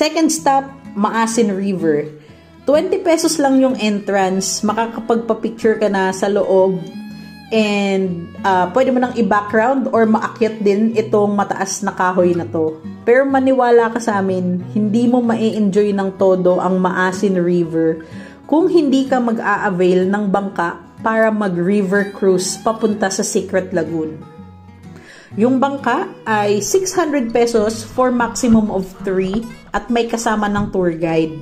Second stop, Maasin River. 20 pesos lang yung entrance, makakapagpa-picture ka na sa loob. And pwede mo nang i-background or maakyat din itong mataas na kahoy na to. Pero maniwala ka sa amin, hindi mo ma-enjoy ng todo ang Maasin River kung hindi ka mag-a-avail ng bangka para mag-river cruise papunta sa Secret Lagoon. Yung bangka ay 600 pesos for maximum of 3 at may kasama ng tour guide.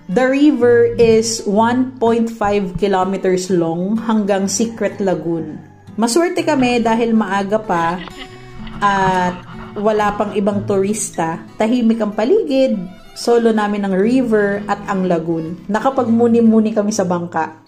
The river is 1.5 kilometers long hanggang Secret Lagoon. Maswerte kami dahil maaga pa at wala pang ibang turista. Tahimik ang paligid, solo namin ang river at ang lagoon. Nakapagmuni-muni kami sa bangka.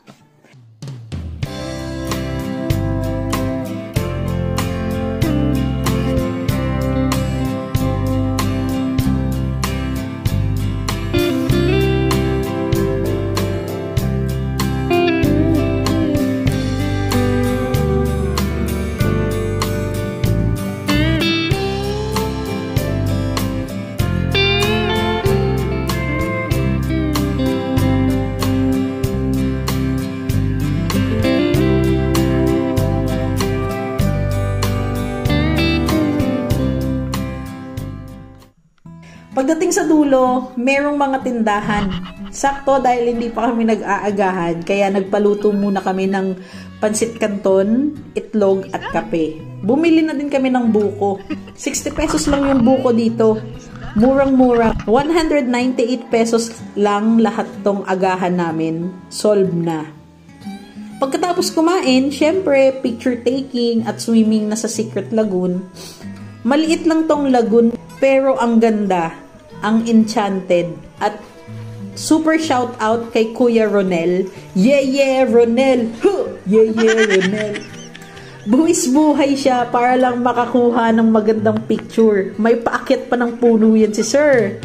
Pagdating sa dulo, merong mga tindahan. Sakto dahil hindi pa kami nag-aagahan, kaya nagpaluto muna kami ng pansit canton, itlog at kape. Bumili na din kami ng buko. 60 pesos lang yung buko dito. Murang-mura. 198 pesos lang lahat tong agahan namin. Solve na. Pagkatapos kumain, syempre, picture taking at swimming na sa Secret Lagoon. Maliit lang tong lagoon, pero ang ganda. Ang enchanted. At super shout out kay Kuya Ronel. Yeah, Ronel! Huh! Yeah, Ronel! Buwis buhay siya para lang makakuha ng magandang picture. May paakyat pa ng puno yan si Sir.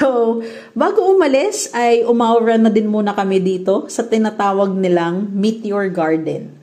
So, bago umalis ay umawra na din muna kami dito sa tinatawag nilang Meteor Garden.